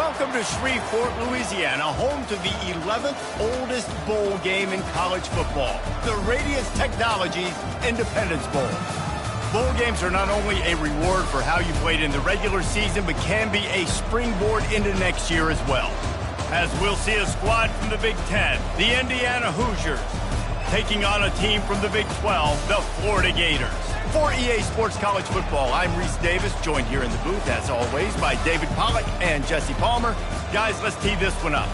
Welcome to Shreveport, Louisiana, home to the 11th oldest bowl game in college football, the Radiance Technologies Independence Bowl. Bowl games are not only a reward for how you played in the regular season, but can be a springboard into next year as well. As we'll see a squad from the Big Ten, the Indiana Hoosiers, taking on a team from the Big 12, the Florida Gators. For EA Sports College Football, I'm Reese Davis, joined here in the booth, as always, by David Pollack and Jesse Palmer. Guys, let's tee this one up.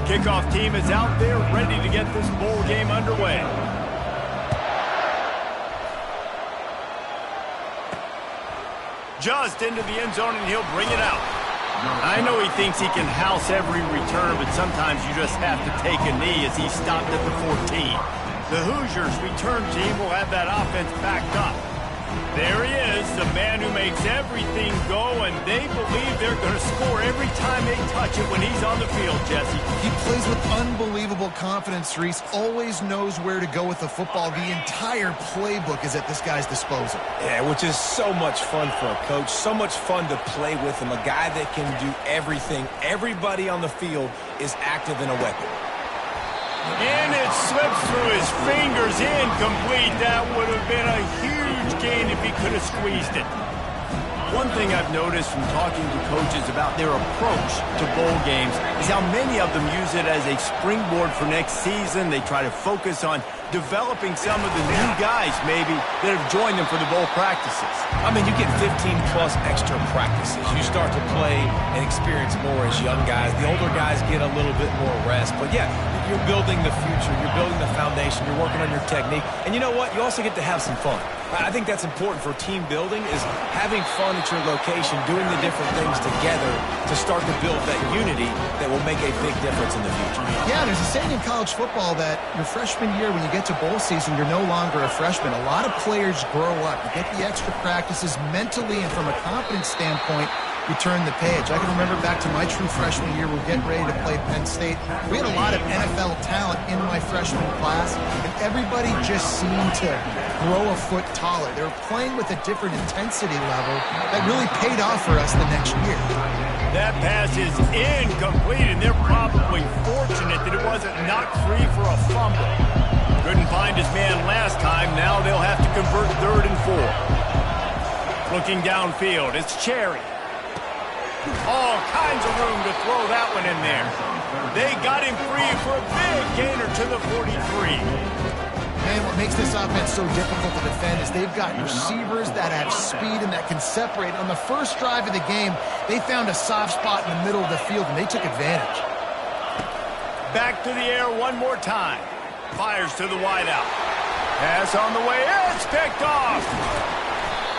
Kickoff team is out there, ready to get this bowl game underway. Just into the end zone, and he'll bring it out. I know he thinks he can house every return, but sometimes you just have to take a knee as he stopped at the 14. The Hoosiers return team will have that offense backed up. There he is, the man who makes everything go, and they believe they're going to score every time they touch it when he's on the field, Jesse. He plays with unbelievable confidence, Reese. Always knows where to go with the football. The entire playbook is at this guy's disposal. Yeah, which is so much fun for a coach. So much fun to play with him. A guy that can do everything. Everybody on the field is active in a weapon. And it slips through his fingers, incomplete. That would have been a huge gain if he could have squeezed it. One thing I've noticed from talking to coaches about their approach to bowl games is how many of them use it as a springboard for next season. They try to focus on developing some of the new guys, maybe, that have joined them for the bowl practices. I mean, you get 15-plus extra practices. You start to play and experience more as young guys. The older guys get a little bit more rest. But, yeah, you're building the future. You're building the foundation. You're working on your technique. And you know what? You also get to have some fun. I think that's important for team building, is having fun at your location, doing the different things together to start to build that unity that will make a big difference in the future. Yeah, there's a saying in college football that your freshman year, when you get to bowl season, you're no longer a freshman. A lot of players grow up. You get the extra practices mentally, and from a confidence standpoint, you turn the page. I can remember back to my true freshman year, we're getting ready to play Penn State. We had a lot of NFL talent in my freshman class, and everybody just seemed to grow a foot taller. They were playing with a different intensity level that really paid off for us the next year. That pass is incomplete, and they're probably fortunate that it wasn't knocked free for a fumble. Couldn't find his man last time. Now they'll have to convert 3rd and 4. Looking downfield, it's Cherry. All kinds of room to throw that one in there. They got him free for a big gainer to the 43. Man, what makes this offense so difficult to defend is they've got receivers that have speed and that can separate. On the first drive of the game, they found a soft spot in the middle of the field, and they took advantage. Back to the air one more time. Fires to the wideout. Pass on the way. It's picked off.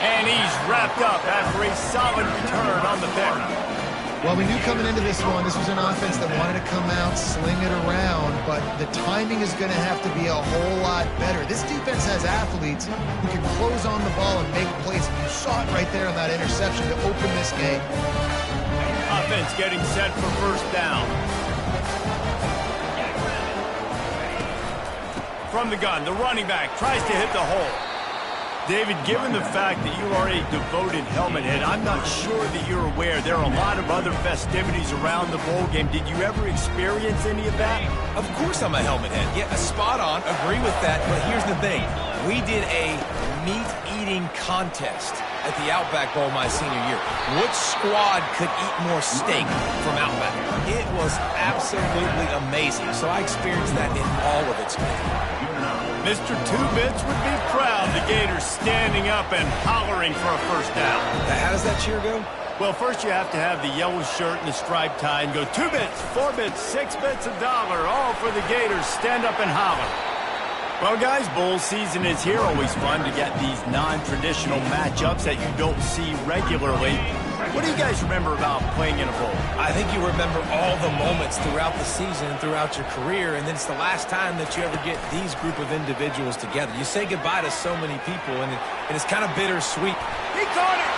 And he's wrapped up after a solid return on the pick. Well, we knew coming into this one, this was an offense that wanted to come out, sling it around, but the timing is going to have to be a whole lot better. This defense has athletes who can close on the ball and make plays. You saw it right there on that interception to open this game. Offense getting set for first down. From the gun, the running back tries to hit the hole. David, given the fact that you are a devoted helmet head, I'm not sure that you're aware there are a lot of other festivities around the bowl game. Did you ever experience any of that? Of course I'm a helmet head. Yeah, spot on. Agree with that. But here's the thing. We did a meat-eating contest at the Outback Bowl my senior year. Which squad could eat more steak from Outback? It was absolutely amazing. So I experienced that in all of its glory. Mr. Two-Bits would be proud. The Gators standing up and hollering for a first down. How does that cheer go? Well, first you have to have the yellow shirt and the striped tie and go 2 bits, 4 bits, 6 bits, $1, all for the Gators. Stand up and holler. Well, guys, bowl season is here. Always fun to get these non-traditional matchups that you don't see regularly. What do you guys remember about playing in a bowl? I think you remember all the moments throughout the season and throughout your career, and then it's the last time that you ever get these group of individuals together. You say goodbye to so many people, and it's kind of bittersweet. He caught it!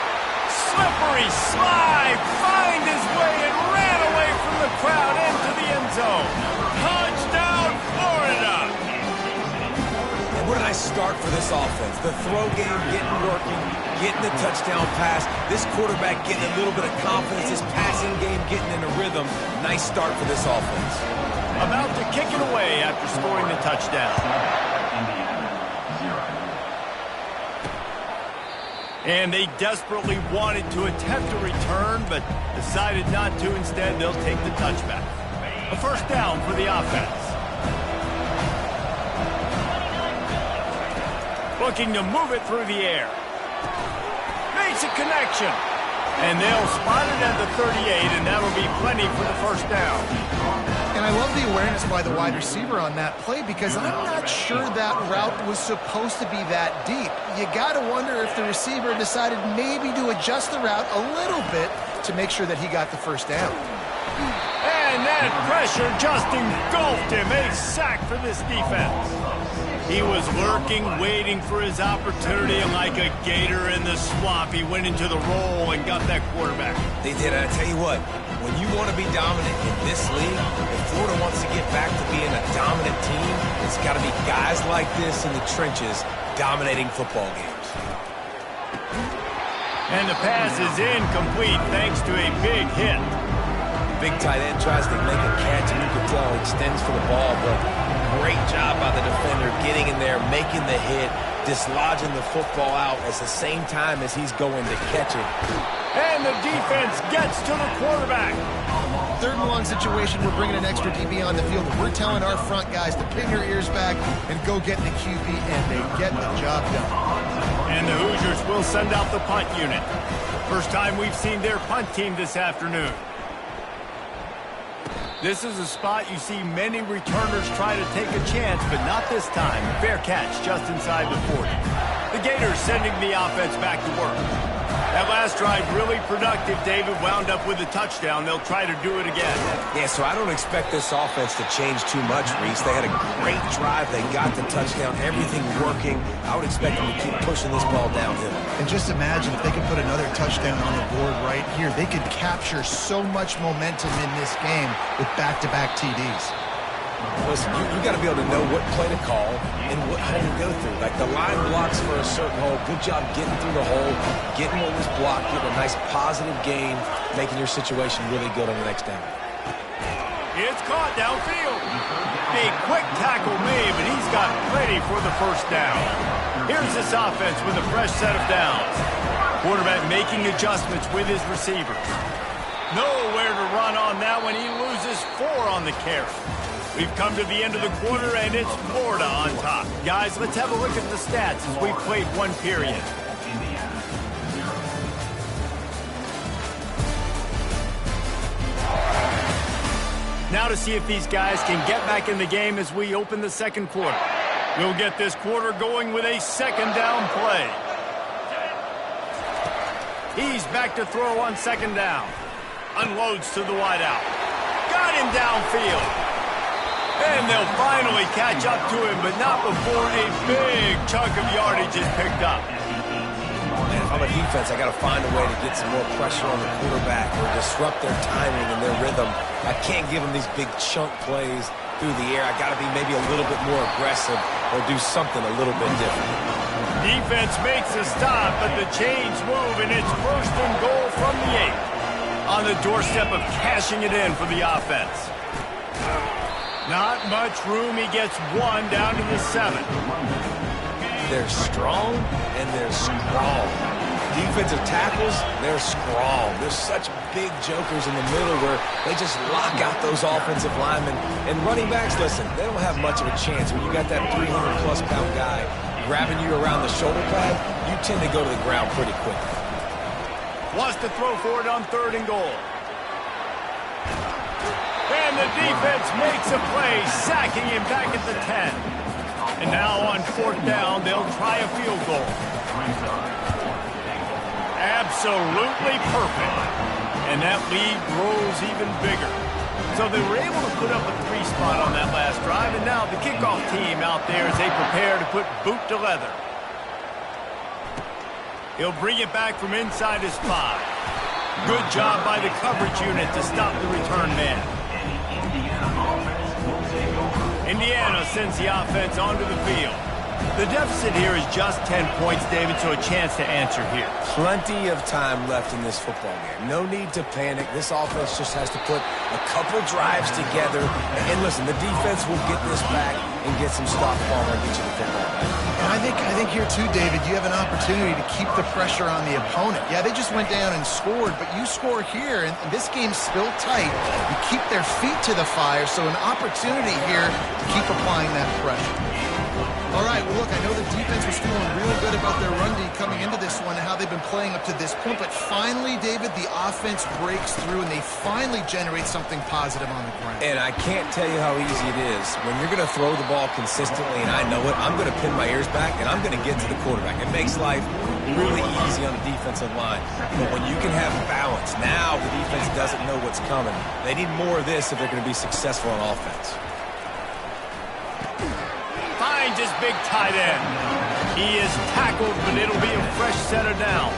slippery slide, find his way and ran away from the crowd into the end zone. Touchdown, Florida! And what a nice start for this offense. The throw game getting working, getting the touchdown pass. This quarterback getting a little bit of confidence. This passing game getting in a rhythm. Nice start for this offense. About to kick it away after scoring the touchdown. And they desperately wanted to attempt a return, but decided not to. Instead, they'll take the touchback. A first down for the offense. Looking to move it through the air. Makes a connection. And they'll spot it at the 38, and that'll be plenty for the first down. And I love the awareness by the wide receiver on that play because I'm not sure that route was supposed to be that deep. You got to wonder if the receiver decided maybe to adjust the route a little bit to make sure that he got the first down. And that pressure just engulfed him. A sack for this defense. He was lurking, waiting for his opportunity, and like a gator in the swamp, he went into the roll and got that quarterback. They did, and I tell you what, when you want to be dominant in this league, if Florida wants to get back to being a dominant team, it's got to be guys like this in the trenches dominating football games. And the pass is incomplete thanks to a big hit. Big tight end tries to make a catch, and you can tell he extends for the ball, but great job by the defender getting in there, making the hit, dislodging the football out at the same time as he's going to catch it. And the defense gets to the quarterback. Third and long situation, we're bringing an extra DB on the field. We're telling our front guys to pin your ears back and go get the QB, and they get the job done. And the Hoosiers will send out the punt unit. First time we've seen their punt team this afternoon. This is a spot you see many returners try to take a chance, but not this time. Fair catch just inside the 40. The Gators sending the offense back to work. That last drive really productive. David wound up with a touchdown. They'll try to do it again. Yeah, so I don't expect this offense to change too much, Reese. They had a great drive. They got the touchdown. Everything working. I would expect them to keep pushing this ball downhill. And just imagine if they could put another touchdown on the board right here. They could capture so much momentum in this game with back-to-back TDs. Listen, you got to be able to know what play to call and what hole to go through. Like the line blocks for a certain hole. Good job getting through the hole, getting what was blocked, getting a nice positive gain, making your situation really good on the next down. It's caught downfield. A quick tackle made, but he's got plenty for the first down. Here's this offense with a fresh set of downs. Quarterback making adjustments with his receivers. Nowhere to run on that one. He loses 4 on the carry. We've come to the end of the quarter, and it's Florida on top. Guys, let's have a look at the stats as we've played one period. Now to see if these guys can get back in the game as we open the second quarter. We'll get this quarter going with a second down play. He's back to throw on second down. Unloads to the wideout. Got him downfield. And they'll finally catch up to him, but not before a big chunk of yardage is picked up. And if I'm a defense, I got to find a way to get some more pressure on the quarterback or disrupt their timing and their rhythm. I can't give them these big chunk plays through the air. I got to be maybe a little bit more aggressive or do something a little bit different. Defense makes a stop, but the chains move, and it's first and goal from the 8. On the doorstep of cashing it in for the offense. Not much room. He gets 1 down to the 7. They're strong, and they're strong. Defensive tackles, they're strong. There's such big jokers in the middle where they just lock out those offensive linemen. And running backs, listen, they don't have much of a chance. When you got that 300-plus pound guy grabbing you around the shoulder pad, you tend to go to the ground pretty quickly. Wants to throw for it on 3rd and goal. And the defense makes a play, sacking him back at the 10. And now on 4th down, they'll try a field goal. Absolutely perfect. And that lead grows even bigger. So they were able to put up a 3 spot on that last drive, and now the kickoff team out there as they prepare to put boot to leather. He'll bring it back from inside his 5. Good job by the coverage unit to stop the return man. Indiana sends the offense onto the field. The deficit here is just 10 points, David, so a chance to answer here. Plenty of time left in this football game. No need to panic. This offense just has to put a couple drives together. And listen, the defense will get this back and get some stop ball and get you the football back. And I think here too, David, you have an opportunity to keep the pressure on the opponent. Yeah, they just went down and scored, but you score here, and this game's still tight. You keep their feet to the fire, so an opportunity here to keep applying that pressure. All right, well, look, I know the defense was feeling real good about their run D coming into this one and how they've been playing up to this point, but finally, David, the offense breaks through and they finally generate something positive on the ground. And I can't tell you how easy it is. When you're going to throw the ball consistently, and I know it, I'm going to pin my ears back and I'm going to get to the quarterback. It makes life really easy on the defensive line. But when you can have balance, now the defense doesn't know what's coming. They need more of this if they're going to be successful on offense. Finds his big tight end. He is tackled, but it'll be a fresh set of downs.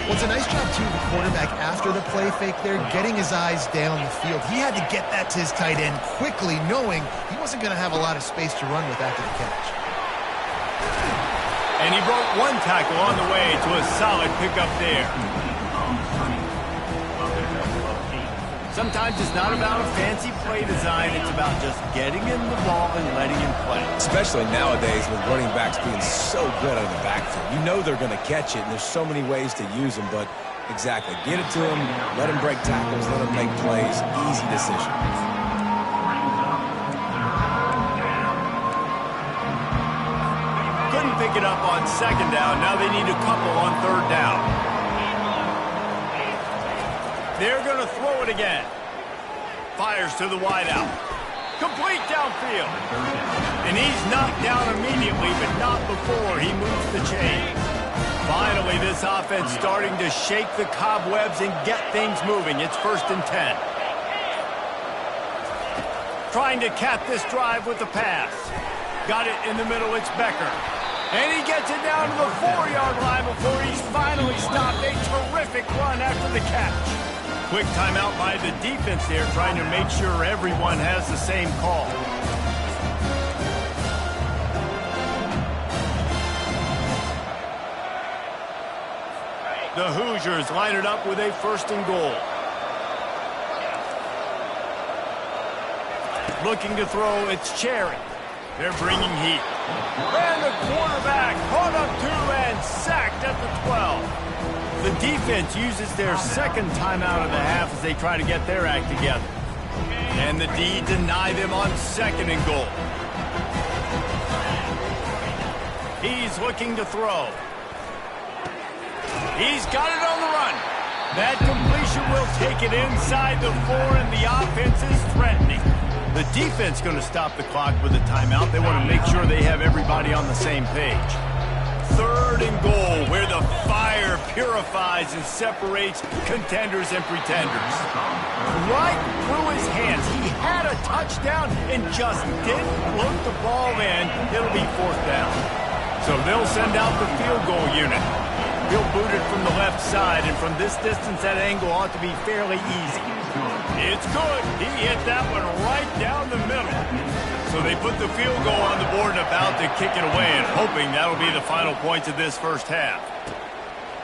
Well, it's a nice job, too, the quarterback after the play fake there, getting his eyes down the field. He had to get that to his tight end quickly, knowing he wasn't going to have a lot of space to run with after the catch. And he broke one tackle on the way to a solid pickup there. Sometimes it's not about a fancy play design. It's about just getting him the ball and letting him play. Especially nowadays with running backs being so good out of the backfield. You know they're going to catch it, and there's so many ways to use them. But exactly, get it to him, let him break tackles, let him make plays. Easy decision. Couldn't pick it up on second down. Now they need a couple on third down. They're going to throw it again. Fires to the wideout. Complete downfield. And he's knocked down immediately, but not before he moves the chain. Finally, this offense starting to shake the cobwebs and get things moving. It's 1st and 10. Trying to cap this drive with the pass. Got it in the middle. It's Becker. And he gets it down to the 4-yard line before he's finally stopped. A terrific run after the catch. Quick timeout by the defense there, trying to make sure everyone has the same call. The Hoosiers line it up with a 1st and goal. Looking to throw, it's Cherry. They're bringing heat. And the quarterback caught up to and sacked at the 12. The defense uses their second timeout of the half as they try to get their act together. And the D deny them on 2nd and goal. He's looking to throw. He's got it on the run. That completion will take it inside the 4, and the offense is threatening. The defense going to stop the clock with a timeout. They want to make sure they have everybody on the same page. 3rd and goal, where the fire purifies and separates contenders and pretenders. Right through his hands. He had a touchdown and just didn't look the ball in. It'll be 4th down. So they'll send out the field goal unit. He'll boot it from the left side, and from this distance, that angle ought to be fairly easy. It's good. He hit that one right down the middle. So they put the field goal on the board and about to kick it away, and hoping that'll be the final points of this first half.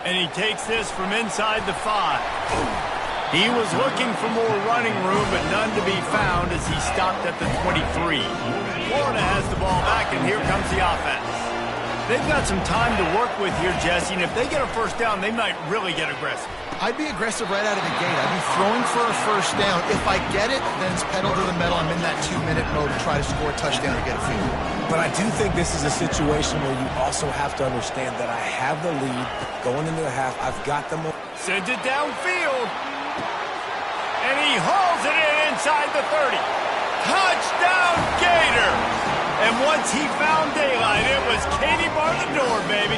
And he takes this from inside the 5. He was looking for more running room, but none to be found as he stopped at the 23. Florida has the ball back, and here comes the offense. They've got some time to work with here, Jesse, and if they get a 1st down, they might really get aggressive. I'd be aggressive right out of the gate. I'd be throwing for a 1st down. If I get it, then it's pedal to the metal. I'm in that 2-minute mode to try to score a touchdown or get a field. But I do think this is a situation where you also have to understand that I have the lead going into the half. I've got the momentum. Sends it downfield. And he hauls it in inside the 30. Touchdown, Gators! And once he found daylight, it was Katie bar the door, baby.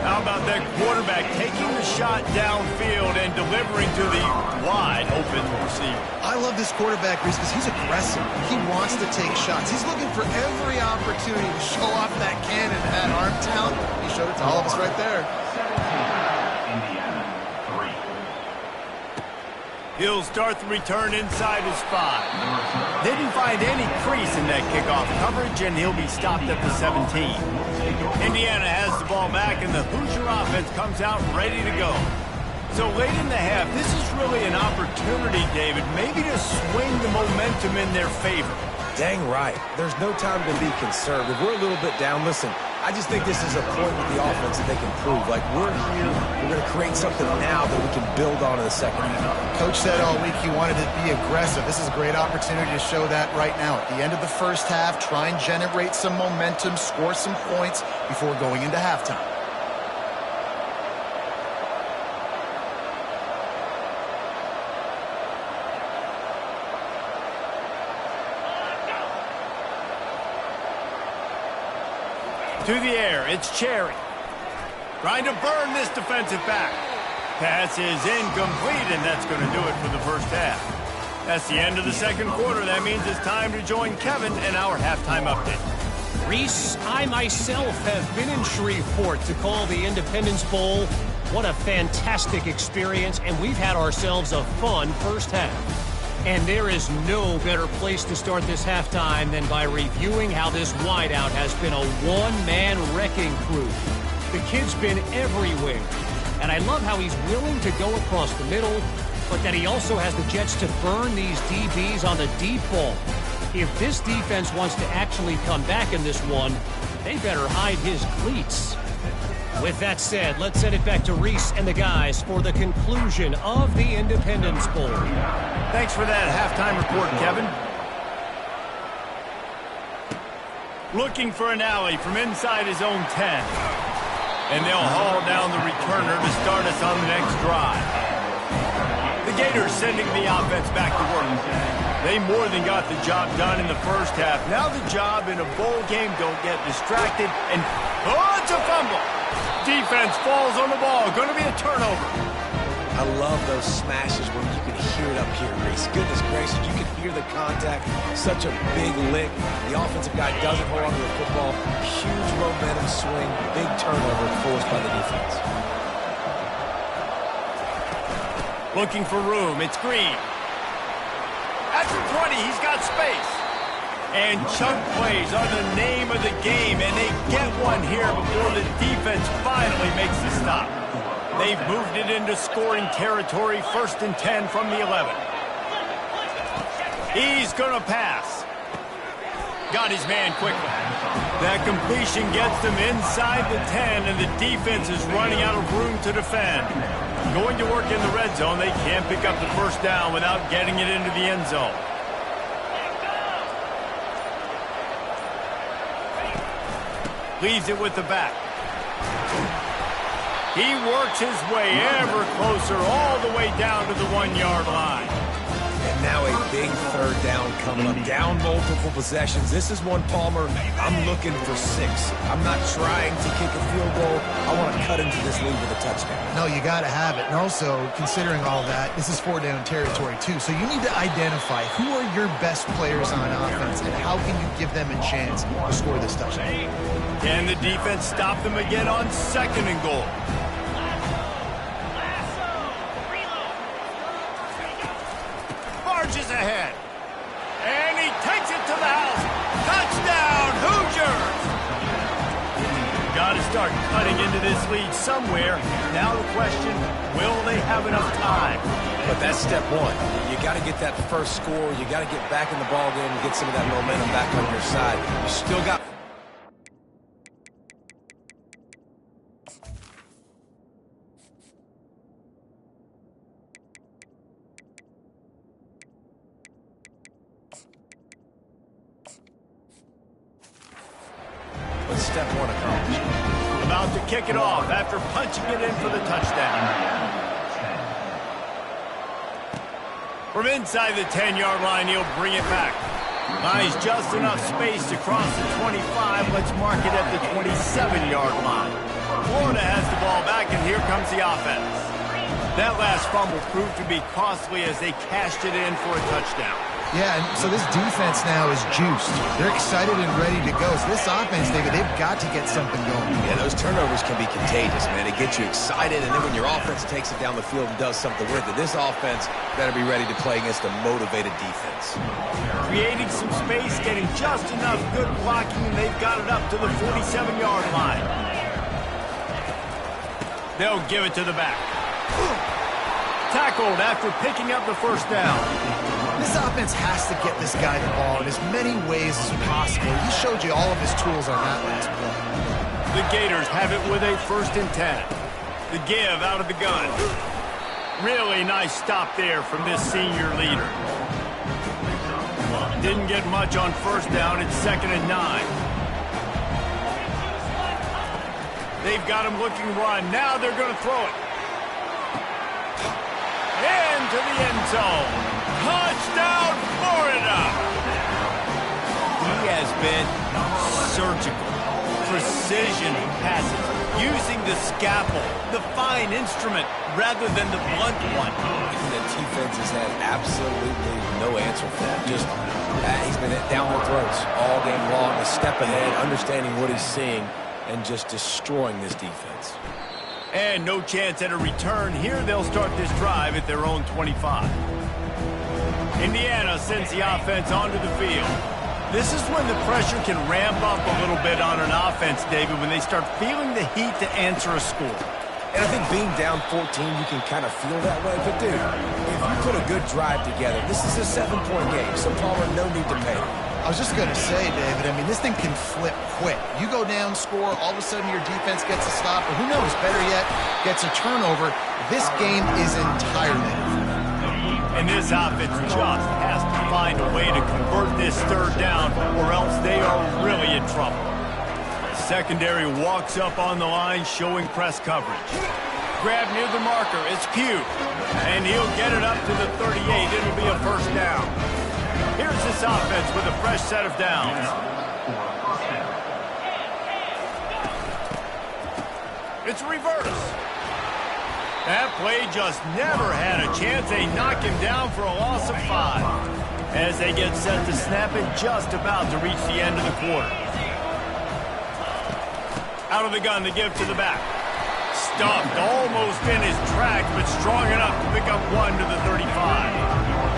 Now How about that quarterback taking the shot downfield and delivering to the wide open receiver? I love this quarterback, Reese, because he's aggressive. He wants to take shots. He's looking for every opportunity to show off that cannon, that arm talent. He showed it to all of us right there. He'll start the return inside his 5. They didn't find any crease in that kickoff coverage, and he'll be stopped at the 17. Indiana has the ball back, and the Hoosier offense comes out ready to go. So late in the half, this is really an opportunity, David, maybe to swing the momentum in their favor. Dang right. There's no time to be concerned. If we're a little bit down, listen, I just think this is a point with the offense that they can prove. Like, we're here, we're going to create something now that we can build on in the second half. Coach said all week he wanted to be aggressive. This is a great opportunity to show that right now. At the end of the first half, try and generate some momentum, score some points before going into halftime. To the air, it's Cherry. Trying to burn this defensive back. Pass is incomplete, and that's going to do it for the first half. That's the end of the second quarter. That means it's time to join Kevin in our halftime update. Reese, I myself have been in Shreveport to call the Independence Bowl. What a fantastic experience, and we've had ourselves a fun first half. And there is no better place to start this halftime than by reviewing how this wideout has been a one-man wrecking crew. The kid's been everywhere, and I love how he's willing to go across the middle, but that he also has the jets to burn these DBs on the deep ball. If this defense wants to actually come back in this one, they better hide his cleats. With that said, let's send it back to Reese and the guys for the conclusion of the Independence Bowl. Thanks for that halftime report, Kevin. Looking for an alley from inside his own 10. And they'll haul down the returner to start us on the next drive. The Gators sending the offense back to work. They more than got the job done in the first half. Now the job in a bowl game, don't get distracted. And, oh, it's a fumble. Defense falls on the ball. Going to be a turnover. I love those smashes where you can hear it up here, Reese. Goodness gracious, you can hear the contact. Such a big lick. The offensive guy doesn't hold on to the football. Huge momentum swing. Big turnover forced by the defense. Looking for room. It's Green. At the 20, he's got space. And chunk plays are the name of the game, and they get one here before the defense finally makes the stop. They've moved it into scoring territory, 1st and 10 from the 11. He's going to pass. Got his man quickly. That completion gets them inside the 10, and the defense is running out of room to defend. Going to work in the red zone, they can't pick up the first down without getting it into the end zone. Leaves it with the back. He works his way ever closer all the way down to the 1-yard line. And now a big third down coming up. Down multiple possessions. This is one, Palmer, I'm looking for 6. I'm not trying to kick a field goal. I want to cut into this lead with a touchdown. No, you got to have it. And also, considering all that, this is 4-down territory, too. So you need to identify who are your best players on offense and how can you give them a chance to score this touchdown. Can the defense stop them again on 2nd and goal? Marches ahead. And he takes it to the house. Touchdown, Hoosiers! Got to start cutting into this lead somewhere. Now the question, will they have enough time? But that's step one. You got to get that first score. You got to get back in the ball game and get some of that momentum back on your side. You still got... But step one accomplished. About to kick it off after punching it in for the touchdown. From inside the 10-yard line, he'll bring it back. Buys just enough space to cross the 25. Let's mark it at the 27-yard line. Florida has the ball back, and here comes the offense. That last fumble proved to be costly as they cashed it in for a touchdown. Yeah, and so this defense now is juiced. They're excited and ready to go. So this offense, David, they've got to get something going. Yeah, those turnovers can be contagious, man. It gets you excited, and then when your offense takes it down the field and does something with it, this offense better be ready to play against a motivated defense. Creating some space, getting just enough good blocking, and they've got it up to the 47-yard line. They'll give it to the back. Tackled after picking up the first down. This offense has to get this guy the ball in as many ways as possible. He showed you all of his tools on that last play. The Gators have it with a 1st and 10. The give out of the gun. Really nice stop there from this senior leader. Didn't get much on 1st down. It's 2nd and 9. They've got him looking run. Now they're going to throw it. Into the end zone. Touchdown, Florida! He has been surgical. Precision passes. Using the scalpel, the fine instrument, rather than the blunt one. The defense has had absolutely no answer for that. Just, he's been down their throats all game long, a step ahead, understanding what he's seeing, and just destroying this defense. And no chance at a return. Here they'll start this drive at their own 25. Indiana sends the offense onto the field. This is when the pressure can ramp up a little bit on an offense, David, when they start feeling the heat to answer a score. And I think being down 14, you can kind of feel that way. But, dude, if you put a good drive together, this is a 7-point game, so Palmer, no need to pay. I was just going to say, David, I mean, this thing can flip quick. You go down, score, all of a sudden your defense gets a stop, or who knows, better yet, gets a turnover. This game is entirely different. And this offense just has to find a way to convert this 3rd down, or else they are really in trouble. Secondary walks up on the line, showing press coverage. Grab near the marker, it's Pugh. And he'll get it up to the 38. It'll be a 1st down. Here's this offense with a fresh set of downs. It's reverse. That play just never had a chance. They knock him down for a loss of 5. As they get set to snap it, just about to reach the end of the quarter. Out of the gun to give to the back. Stuffed almost in his tracks, but strong enough to pick up 1 to the 35.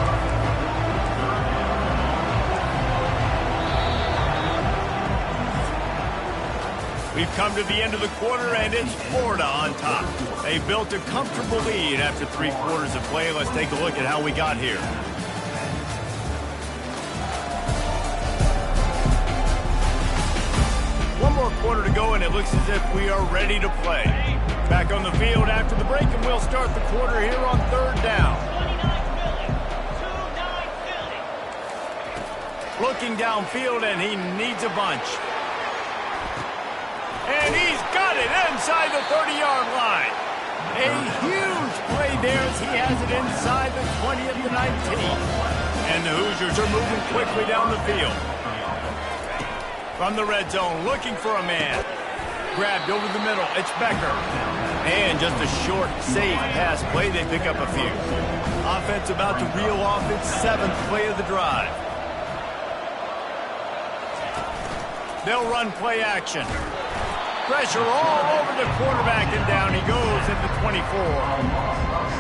We've come to the end of the quarter, and it's Florida on top. They built a comfortable lead after 3 quarters of play. Let's take a look at how we got here. One more quarter to go, and it looks as if we are ready to play. Back on the field after the break, and we'll start the quarter here on 3rd down. Looking downfield, and he needs a bunch. And he's got it inside the 30-yard line. A huge play there as he has it inside the 20 of the 19. And the Hoosiers are moving quickly down the field. From the red zone, looking for a man. Grabbed over the middle, it's Becker. And just a short, safe pass play, they pick up a few. Offense about to reel off its 7th play of the drive. They'll run play action. Pressure all over the quarterback, and down he goes at the 24.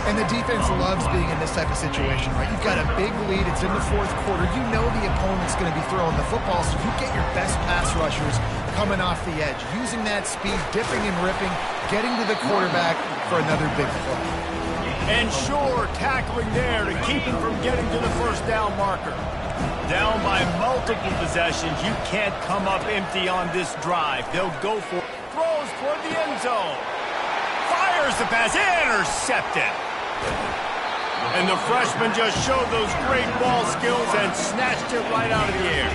And the defense loves being in this type of situation, right? You've got a big lead. It's in the 4th quarter. You know the opponent's going to be throwing the football, so you get your best pass rushers coming off the edge, using that speed, dipping and ripping, getting to the quarterback for another big play. And sure, tackling there to keep him from getting to the 1st down marker. Down by multiple possessions, you can't come up empty on this drive. They'll go for it. Throws toward the end zone. Fires the pass, intercepted. And the freshman just showed those great ball skills and snatched it right out of the air.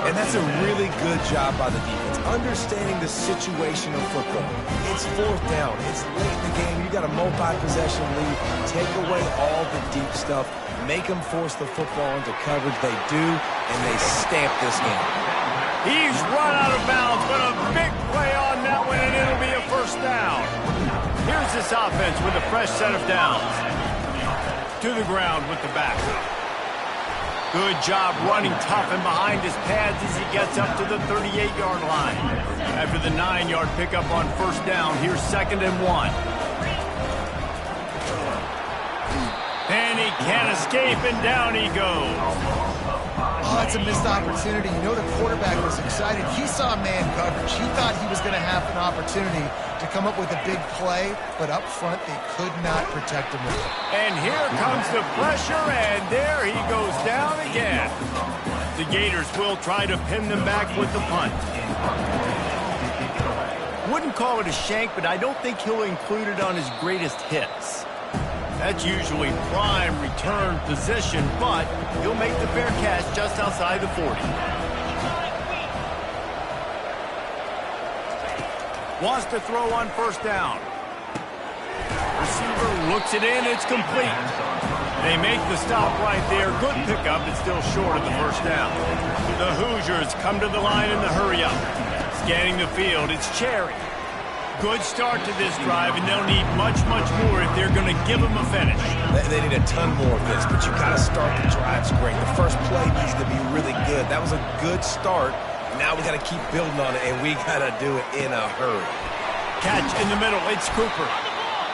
And that's a really good job by the defense, understanding the situation of football. It's 4th down. It's late in the game. You got a multi-possession lead. Take away all the deep stuff. Make them force the football into coverage. They do, and they stamp this game. He's run out of bounds, but a big play on that one, and it'll be a 1st down. Here's this offense with a fresh set of downs. To the ground with the back. Good job running tough and behind his pads as he gets up to the 38-yard line. After the 9-yard pickup on first down, here's 2nd and 1. And he can't escape, and down he goes. Oh, that's a missed opportunity. You know the quarterback was excited. He saw man coverage. He thought he was going to have an opportunity to come up with a big play, but up front they could not protect him with it. And here comes the pressure, and there he goes down again. The Gators will try to pin them back with the punt. Wouldn't call it a shank, but I don't think he'll include it on his greatest hits. That's usually prime return position, but he'll make the fair catch just outside the 40. Wants to throw on first down. Receiver looks it in, it's complete. They make the stop right there. Good pickup, but still short of the first down. The Hoosiers come to the line in the hurry up. Scanning the field, it's Cherry. Good start to this drive, and they'll need much, much more if they're going to give them a finish. They need a ton more of this, but you got to start the drives great. The first play needs to be really good. That was a good start. Now we got to keep building on it, and we got to do it in a hurry. Catch in the middle. It's Cooper.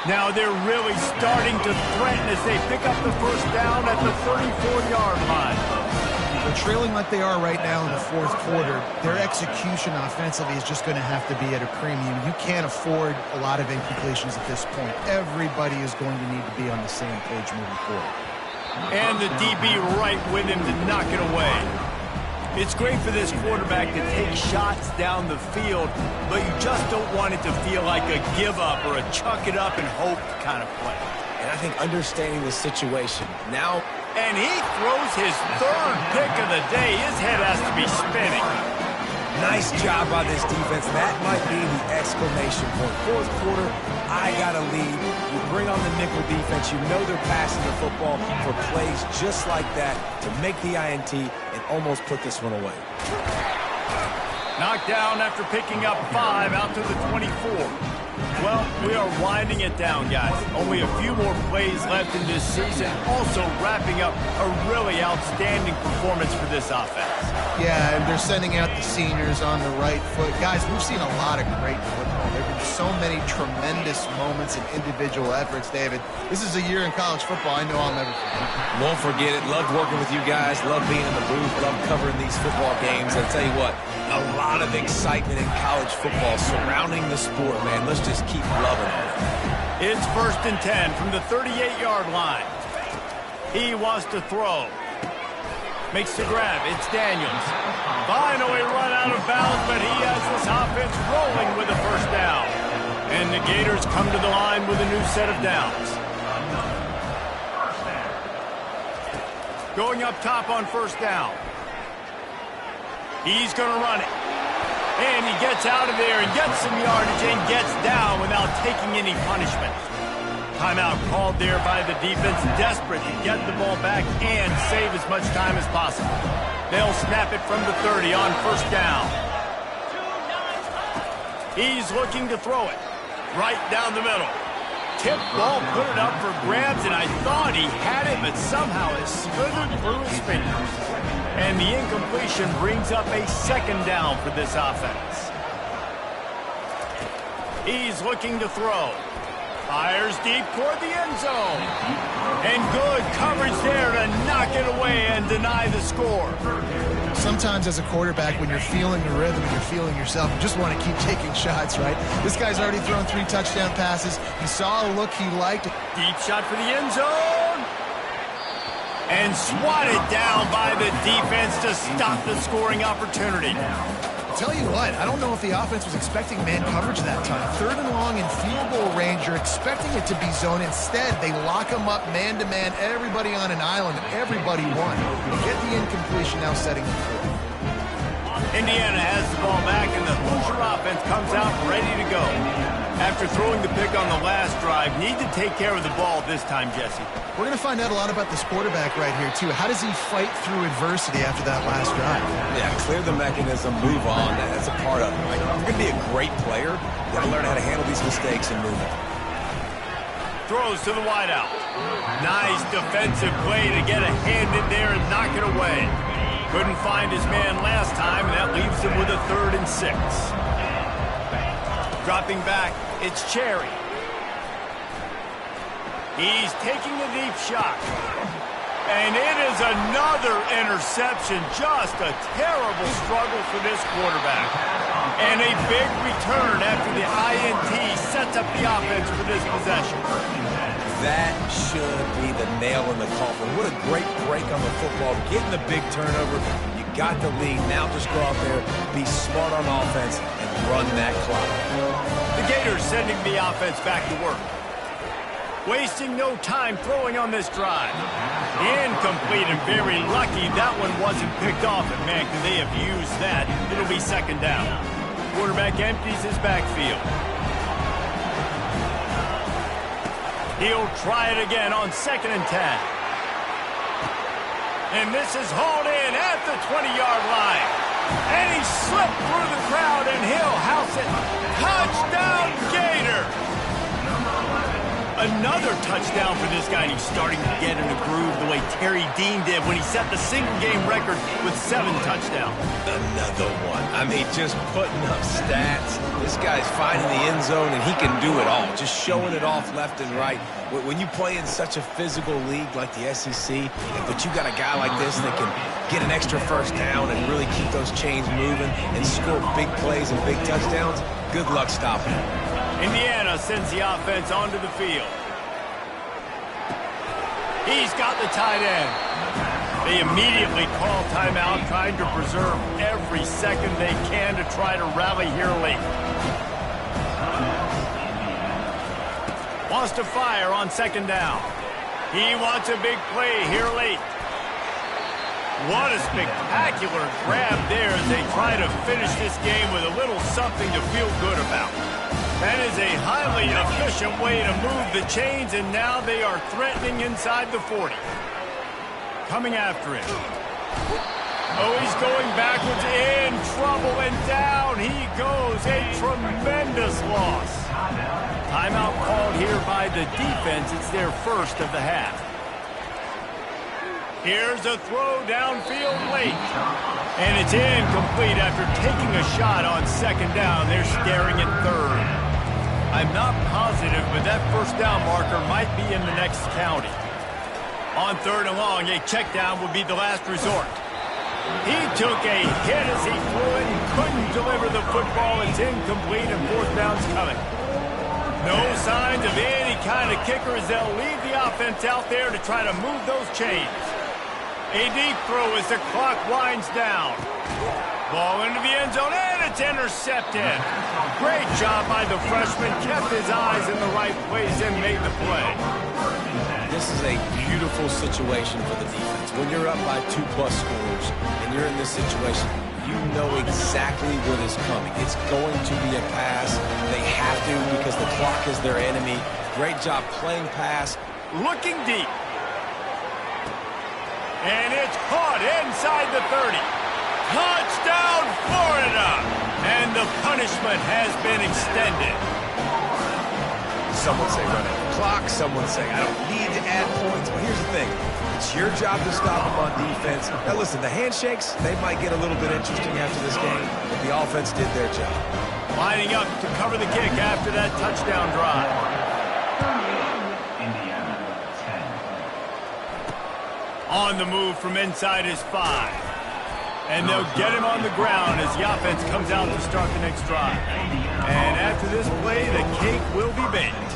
Now they're really starting to threaten as they pick up the first down at the 34-yard line. They're trailing like they are right now in the fourth quarter. Their execution offensively is just going to have to be at a premium. You can't afford a lot of incompletions at this point. Everybody is going to need to be on the same page moving forward. And the DB right with him to knock it away. It's great for this quarterback to take shots down the field, but you just don't want it to feel like a give-up or a chuck-it-up and hope kind of play. And I think understanding the situation now. And he throws his 3rd pick of the day. His head has to be spinning. Nice job by this defense. That might be the exclamation point. Fourth quarter, I got a lead. You bring on the nickel defense. You know they're passing the football for plays just like that to make the INT and almost put this one away. Knocked down after picking up 5 out to the 24. Well, we are winding it down, guys. Only a few more plays left in this season. Also wrapping up a really outstanding performance for this offense. Yeah, and they're sending out the seniors on the right foot. Guys, we've seen a lot of great football. There have been so many tremendous moments and individual efforts, David. This is a year in college football I know I'll never forget. Won't forget it. Loved working with you guys. Loved being in the booth. Loved covering these football games. I'll tell you what, a lot of excitement in college football surrounding the sport, man. Let's just keep loving it. It's 1st and 10 from the 38-yard line. He wants to throw. Makes the grab. It's Daniels. Finally run out of bounds, but he has this offense rolling with a first down. And the Gators come to the line with a new set of downs. Going up top on first down. He's going to run it. And he gets out of there and gets some yardage and gets down without taking any punishment. Timeout called there by the defense, desperate to get the ball back and save as much time as possible. They'll snap it from the 30 on first down. He's looking to throw it right down the middle. Tip ball, put it up for grabs, and I thought he had it, but somehow it slithered through his fingers. And the incompletion brings up a 2nd down for this offense. He's looking to throw. Fires deep toward the end zone. And good coverage there to knock it away and deny the score. Sometimes as a quarterback, when you're feeling the rhythm and you're feeling yourself, you just want to keep taking shots, right? This guy's already thrown 3 touchdown passes. He saw a look he liked. Deep shot for the end zone. And swatted down by the defense to stop the scoring opportunity. Tell you what, I don't know if the offense was expecting man coverage that time. 3rd and long in field goal range, you're expecting it to be zone. Instead, they lock them up man-to-man, everybody on an island, and everybody won. They get the incompletion, now setting the fourth. Indiana has the ball back, and the Hoosier offense comes out ready to go. After throwing the pick on the last drive, need to take care of the ball this time, Jesse. We're going to find out a lot about this quarterback right here, too. How does he fight through adversity after that last drive? Yeah, clear the mechanism, move on. That's a part of it. Right? If you're going to be a great player, you got to learn how to handle these mistakes and move on. Throws to the wideout. Nice defensive play to get a hand in there and knock it away. Couldn't find his man last time, and that leaves him with a 3rd and 6. Dropping back, it's Cherry. He's taking a deep shot. And it is another interception. Just a terrible struggle for this quarterback. And a big return after the INT sets up the offense for this possession. That should be the nail in the coffin. What a great break on the football. Getting the big turnover. You got the lead. Now just go out there, be smart on offense, and run that clock. The Gators sending the offense back to work. Wasting no time throwing on this drive. Incomplete, and very lucky that one wasn't picked off. And man, could they have used that. It'll be 2nd down. Quarterback empties his backfield. He'll try it again on 2nd and 10. And this is hauled in at the 20-yard line. And he slipped through the crowd, and he'll house it. Touchdown, Gator! Another touchdown for this guy, and he's starting to get in a groove the way Terry Dean did when he set the single-game record with 7 touchdowns. Another one. I mean, just putting up stats. This guy's finding the end zone, and he can do it all. Just showing it off left and right. When you play in such a physical league like the SEC, but you got a guy like this that can get an extra 1st down and really keep those chains moving and score big plays and big touchdowns, good luck stopping him. Indiana sends the offense onto the field. He's got the tight end. They immediately call timeout, trying to preserve every second they can to try to rally here late. Wants to fire on 2nd down. He wants a big play here late. What a spectacular grab there as they try to finish this game with a little something to feel good about. That is a highly efficient way to move the chains, and now they are threatening inside the 40. Coming after him. Oh, he's going backwards, in trouble, and down he goes. A tremendous loss. Timeout called here by the defense. It's their 1st of the half. Here's a throw downfield late. And it's incomplete after taking a shot on 2nd down. They're staring at 3rd. I'm not positive, but that 1st down marker might be in the next county. On 3rd and long, a check down would be the last resort. He took a hit as he threw it and couldn't deliver the football. It's incomplete, and 4th down's coming. No signs of any kind of kicker as they'll leave the offense out there to try to move those chains. A deep throw as the clock winds down. Ball into the end zone, and it's intercepted. Great job by the freshman. Kept his eyes in the right place and made the play. This is a beautiful situation for the defense. When you're up by 2+ scores and you're in this situation, you know exactly what is coming. It's going to be a pass. They have to because the clock is their enemy. Great job playing pass. Looking deep. And it's caught inside the 30. Touchdown, Florida! And the punishment has been extended. Some would say run out the clock. Some would say I don't need to add points. But here's the thing. It's your job to stop them on defense. Now, listen, the handshakes, they might get a little bit interesting after this game, but the offense did their job. Lining up to cover the kick after that touchdown drive. On the move from inside his 5. And they'll get him on the ground as the offense comes out to start the next drive. And after this play, the cake will be baked.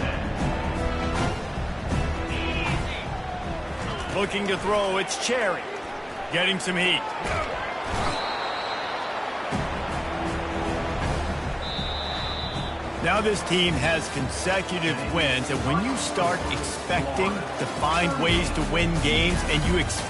Looking to throw, it's Cherry. Getting some heat. Now this team has consecutive wins, and when you start expecting to find ways to win games and you expect